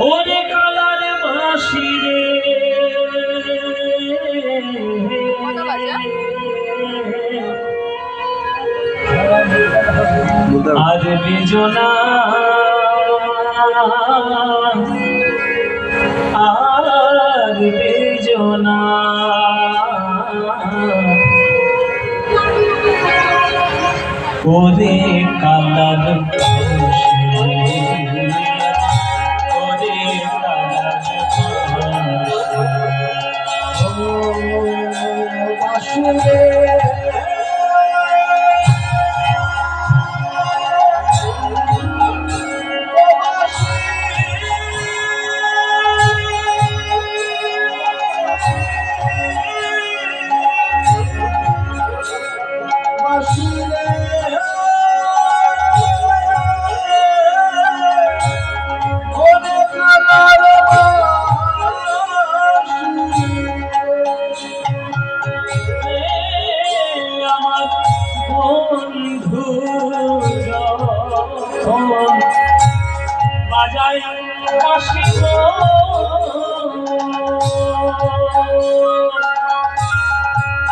ওরে কালার বাঁশি রে আর বিজনা আর বিজনা ওরে কালার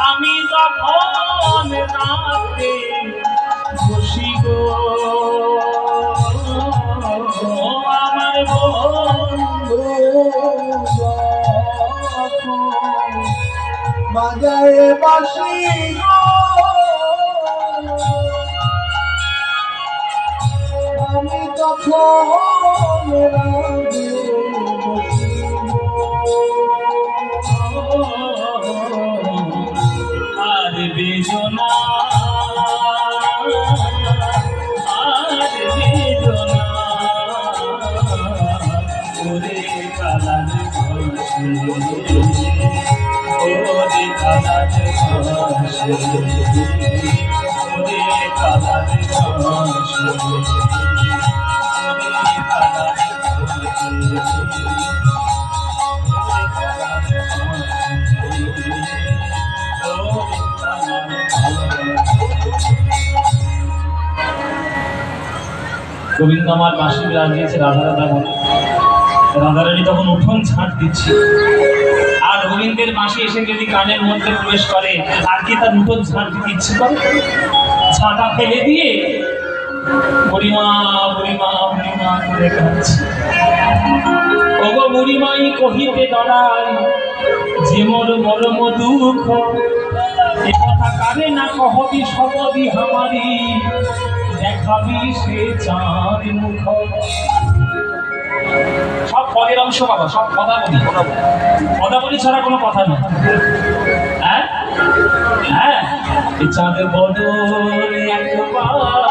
আমি তখন রাতে খুশি গো আমার বন্ধু বাজায় বাঁশি গো আমি তখন রাতে আর বেজনা আর বেজনা ওরে কালার বাঁশি ওরে কালার বাঁশি ওরে কালার বাঁশি ওরে কালার গোবিন্দ আমার বাঁশি লাগিয়েছে রাধা রাধা বলে। রাধারানী তখন উঠোন ঝাঁট দিচ্ছে, আর গোবিন্দের বাঁশি এসে যদি কানের মধ্যে প্রবেশ করে আর কি তার উঠোন ঝাঁট দিতে ইচ্ছে করে? ছাতা ফেলে দিয়ে বুড়িমা বুড়িমা বুড়িমা করে কাঁদছে। ওগো বুড়িমাই কহিতে দাঁড়াই যে মোর মরম দুঃখ, এ কথা কানে না কহবি সবদি হামারি দেখাবি সে চাঁদ মুখ। সব পদের অংশ বাবা, সব কথা বলি, কথা বলি ছাড়া কোনো কথা নয়। হ্যাঁ হ্যাঁ, এই চাঁদ বদল একবার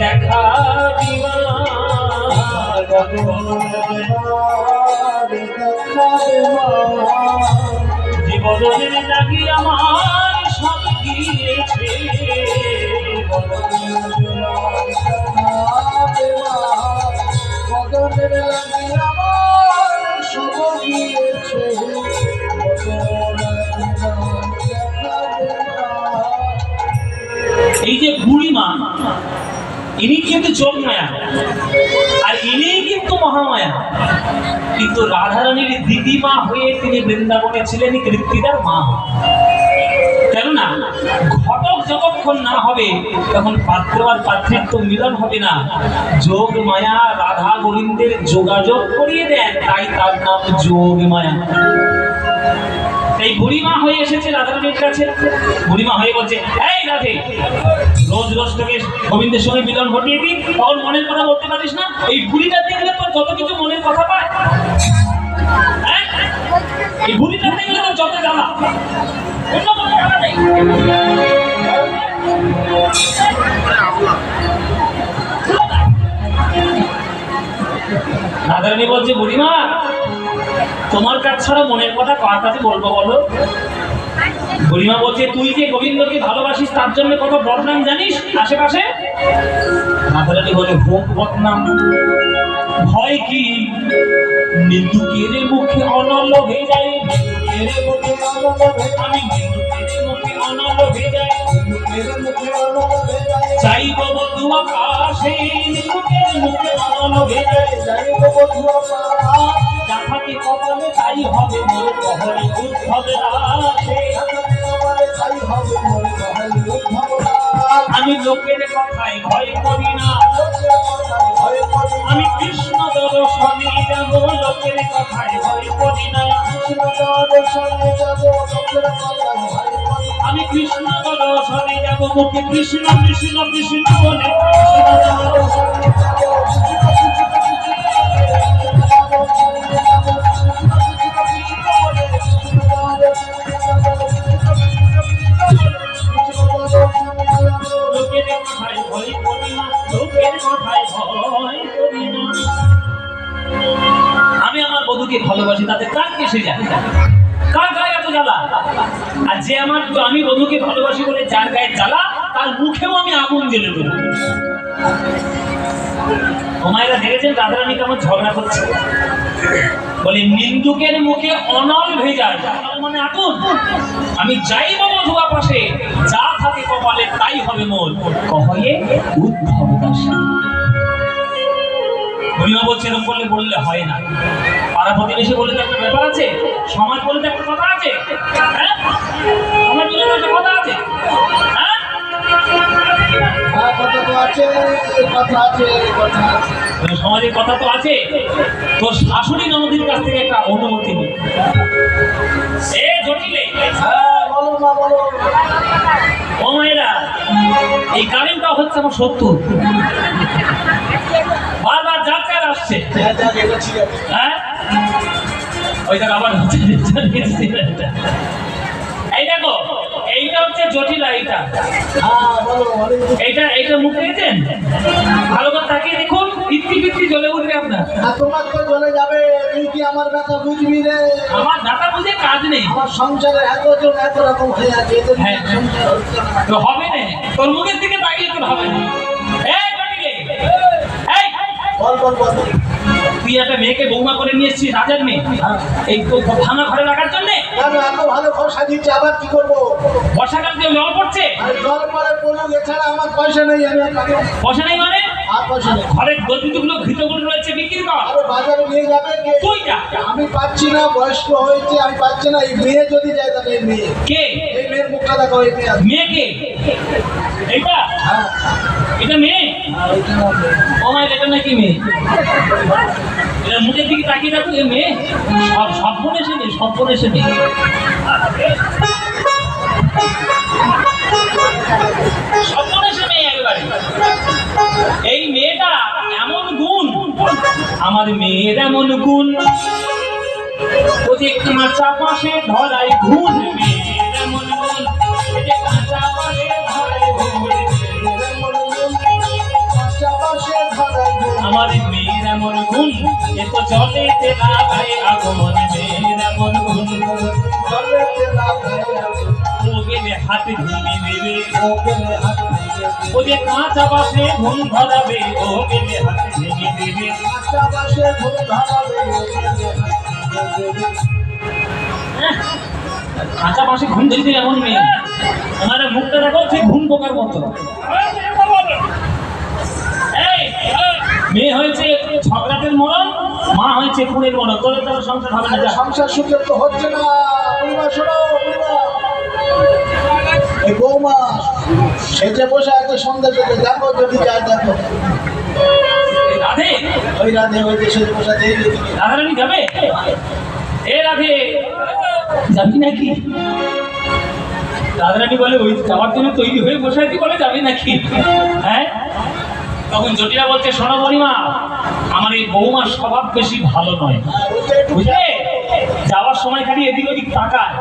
দেখা দিবার জীবনের লাগি আমার সব গিয়েছে, এই যে বুড়িমা ইনি কিন্তু যোগমায়া আর ইনি কিন্তু মহামায়া, কিন্তু রাধারানীর দিদিমা হয়ে তিনি বৃন্দাবনে ছিলেন কৃত্তিদার মা। কেননা ঘটক যতক্ষণ না হবে তখন পাত্র আর পাত্রিত্ব মিলন হবে না। যোগ মায়া রাধা গোবিন্দের যোগাযোগ করিয়ে দেন, তাই তার নাম যোগ মায়া। এই বুড়িমা হয়ে এসেছে রাধারানীর কাছে, বুড়িমা হয়ে বলছে এই রাধে, রোজ রোজ তোকে গোবিন্দের সঙ্গে মিলন ঘটিয়ে দিই, তখন মনের কথা বলতে পারিস না? এই বুড়িটা দেখলে তোর যত কিছু মনের কথা পায়, এই বুড়িটা দেখলে তোর যত জ্বালা, অন্য কোনো জ্বালা নেই। রাধারানী বলছে বুড়িমা, তোমার কাছ ছাড়া মনের কথা কার কাছে বলবো বলো? বুড়িমা বলছে তুই যে গোবিন্দকে ভালোবাসিস তার জন্য কত বদনাম জানিস আশেপাশে? রাধারানী বলে হোক বদনাম, ভয় কি? নিন্দুকের মুখে অনল হয়ে যায়, আমি নিন্দুকের মুখে অনল হয়ে যাই, চাইব বধু আকাশে নিন্দুকের মুখে অনল ভেজে যাইব বধুয়া পাড়া যা থাকে কপালে তাই হবে মোর কহরে উদ্ভবে রাশে তাই হবে মোর কহলে উদ্ভবনা আমি লোকের কথায় ভয় করি না ভয় করি আমি কৃষ্ণ দর্শনে যাব লোকের কথায় ভয় করি না দর্শনে যাব লোকের কথা ভয় করি আমি কৃষ্ণ দর্শনে যাব মুখে কৃষ্ণ কৃষ্ণ কৃষ্ণ বলে লোকের কথায় ভয় করি না লোকের কথায় ভয় করি না আমি আমার বধূকে ভালোবাসি তাতে কার কেসে যায় কার গায়ে এত জ্বালা আর যে আমি বধূকে ভালোবাসি বলে যার গায়ে জ্বালা তার মুখেও আমি আগুন জ্বেলে দেবো ওমায়েরা দেখেছেন রাধারানী কেমন ঝগড়া করছে বলে নিন্দুকের মুখে অনল ভেজা মানে আগুন আমি যাইব বধুয়া পাশে যা থাকে কপালে তাই হবে মোর কহয়ে উদ্ভব দাসী গরিমা বলছে এরকম করলে বললে হয় না পাড়া প্রতিবেশী বলে তো একটা ব্যাপার আছে সমাজ বলে তো একটা কথা আছে হ্যাঁ সমাজ বলে তো একটা কথা আছে হ্যাঁ কথা তো আছে কথা আছে কথা আছে সমাজের কথা তো আছে তোর শাশুড়ি ননদীর কাছ থেকে একটা অনুমতি নেই সে জটিলে বলো মা বলো ও মায়েরা এই কারেন্টটা হচ্ছে আমার শত্রু বারবার যাচ্ছে আর আসছে হ্যাঁ ওই দেখ আবার এই দেখো এইটা হচ্ছে জটিলা এইটা এইটা মুখ দেখেছেন ভালো করে তাকিয়ে দেখুন পিত্তি জ্বলে উঠবে আপনার তোমার তো চলে যাবে তুই কি আমার ব্যথা বুঝবি রে আমার ব্যথা বুঝে কাজ নেই আমার সংসারে এতজন এত রকম হয়ে আছে এদের হ্যাঁ সংসার হচ্ছে না। তো হবে না তোর মুখের দিকে তাকিয়ে তোর হবে না এই জটিলে এই বল বল বল তুই একটা মেয়েকে বৌমা করে নিয়ে এসেছিস রাজার মেয়ে এই তো থানা ঘরে রাখার জন্য আমি এত ভালো ঘর সাজিয়েছি আবার কি করবো বর্ষাকাল দিয়ে জল পড়ছে আর জল পরে পড়ুক এছাড়া আমার পয়সা নেই আমি আর কাকে পয়সা নেই মানে আর পয়সা নেই ঘরের গতিগুলো ঘৃতগুলো রয়েছে বিক্রি কর আরো বাজারে নিয়ে যাবে কে তুই যা আমি পাচ্ছি না বয়স্ক হয়েছে আমি পাচ্ছি না এই মেয়ে যদি যায় তাহলে এই মেয়ে কে এই মেয়ের মুখটা দেখো এই মেয়ে মেয়ে কে এইটা হ্যাঁ এটা মেয়ে এইটা আমার মেয়ে। ও মায়ের এটা নাকি মেয়ে এটা মুখের দিকে তাকিয়ে দেখো এ মেয়ে সব বোনে এসে নেই সব বোনে এসে নেই সব বোনে এসে নেই একেবারে এই মেয়েটা এমন গুণ আমার মেয়ের এমন গুণ ও যে কাঁচা পাশে ধরাই ঘুণ মেয়ের এমন গুণ ও যে কাঁচা পাশে ধরাই ঘুণ আমার মেয়ের এমন গুণ এ তো জলেতে লাগায় আগুন মেয়ের এমন গুণ ও গেলে হাতে ভেঙে দেবে ও যে কাঁচা বাসে ঘুম ধরাবে ও গেলে হাতে ভেঙে দেবে কাঁচা বাসে ঘুম ধরতে এমন মেয়ে আমার মুখটা দেখো ঠিক ঘুম পোকার মতো মেয়ে হয়েছে ঝগড়াটের মরণ মা হয়েছে ফুলের মরণ তোদের তো সংসার হবে না সংসার সুখে তো হচ্ছে না পরিবার শোনো এই বৌমা সেজে বসে আছে সন্ধ্যা থেকে দেখো যদি যায় দেখো রাধে ওই রাধে ওই যে সেজে বসে আছে রাধারানী যাবে এ রাধে যাবি নাকি রাধারানী বলে ওই যাওয়ার জন্য তৈরি হয়ে বসে আছি বলে যাবি নাকি হ্যাঁ তখন জটিলা বলছে শোনো বড়িমা আমার এই বৌমার স্বভাব বেশি ভালো নয় বুঝলে যাওয়ার সময় খালি এদিক ওদিক তাকায়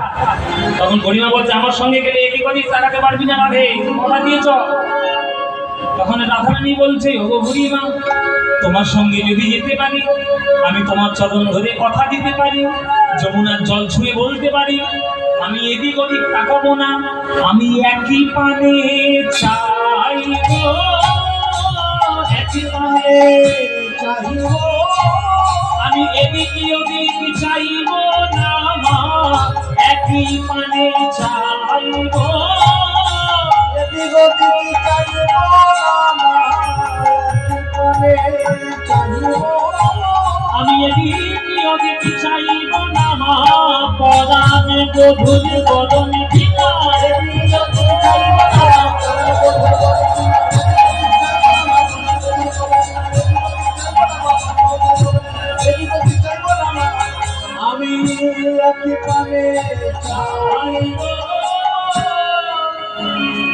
তখন গরিমা বলছে আমার সঙ্গে গেলে এদিক ওদিক তাকাতে পারবি না রাধে কথা দিয়েছ তখন রাধারানী বলছে ও বুড়িমা তোমার সঙ্গে যদি যেতে পারি আমি তোমার চরণ ধরে কথা দিতে পারি যমুনার জল ছুঁয়ে বলতে পারি আমি এদিক ওদিক তাকাবো না আমি একই পানে চাইব একই পানে চাইব আমি এদিক ওদিক চাইব না মা একই পানে চাইব এদিক ওদিক চাইব না মা, একই পানে অধিক চাইব না মা পরাণ গধুর বদন ভিকার আমি একটি পানে চাইব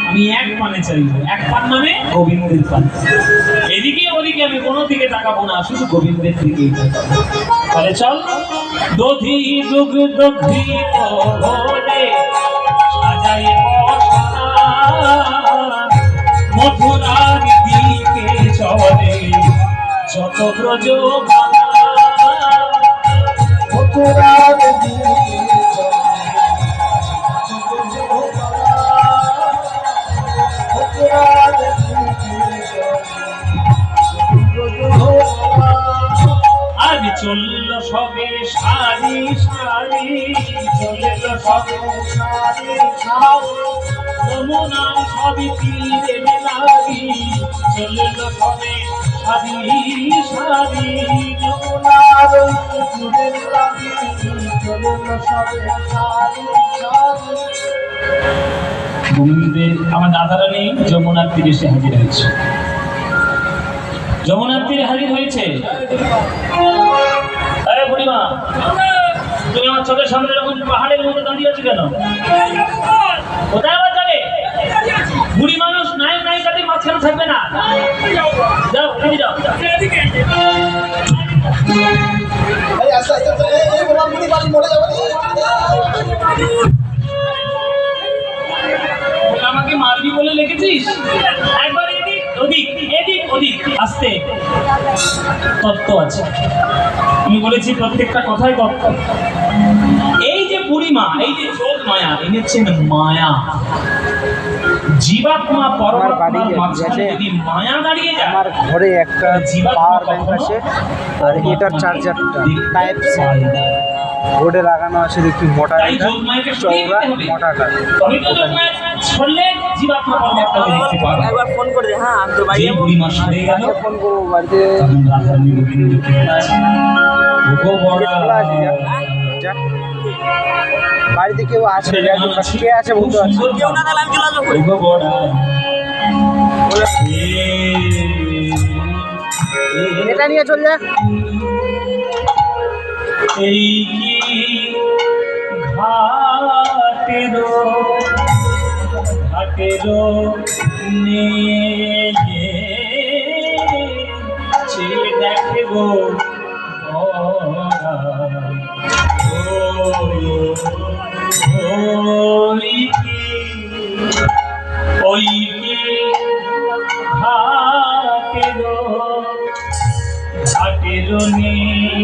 আমি এক পানে চাইব এক পান মানে গোবিন্দের পান এদিকে ওদিকে আমি কোনো দিকে তাকাবো না শুধু গোবিন্দের দিকেই তাহলে চল দধি দুগ্ধ ঘৃত ভোলে সাজাই মথুরার দিকে চলে যত ব্রজ মথুরার দিকে আজ চলল সবে সারি সারি চলল সবে সারি সারি যমুনার সবই তীরে লাগি চলল সবে সারি সারি যমুনার তীরে লাগি চলল সবে সারি সারি। গোবিন্দের আমার দাদারানী যমুনার তীরে এসে হাজির হয়েছে যমুনার তীরে হাজির হয়েছে আরে বুড়িমা তুমি আমার চোখের সামনে এরকম পাহাড়ের মধ্যে দাঁড়িয়ে আছো কেন কোথায় আবার যাবে বুড়ি মানুষ নায়ক নায়িকাদের মাঝখানে থাকবে না যাও তুমি যাও এই আস্তে আস্তে আস্তে, এই বাবা মুড়ি বাড়ি মরে যাবে রে। আমাকে মারবি বলে লিখেছিস একবার এদিক ওদিক এদিক ওদিক আস্তে তত্ত্ব আছে আমি বলেছি প্রত্যেকটা কথাই তত্ত্ব এই যে বুড়িমা এই যে যোগ মায়া ইনি হচ্ছেন মায়া জীবাত্মা পরমাত্মার মাঝখানে যদি মায়া দাঁড়িয়ে যায় আমার ঘরে একটা পাওয়ার ব্যাংক আছে আর এটার চার্জারটা টাইপ সি বোর্ডে লাগানো আছে দেখি মোটা তাই এটা যোগমায়াকে সরিয়ে চৌড়া দিতে হবে মোটাটা তবে তো যোগমায়া ছড়লে জীবাত্মা পরমাত্মাকে দেখতে পাবে একবার ফোন করে দে হ্যাঁ আমি তো বাড়ি যে বুড়িমা সরে গেল ফোন করবো বাড়িতে তখন রাধারানী গোবিন্দকে বলছে, ওগো বড়া, খোলা আছে যা বাড়িতে কেউ আছে কে আছে বলতে পারছি না। কেউ না তাহলে আমি চলে আসবো ওগো বড়া, এটা নিয়ে চল যা এই কি ঘাটেরো নেয়ে ছেলে দেখে গো ওই কি ঘাটেরো নেয়ে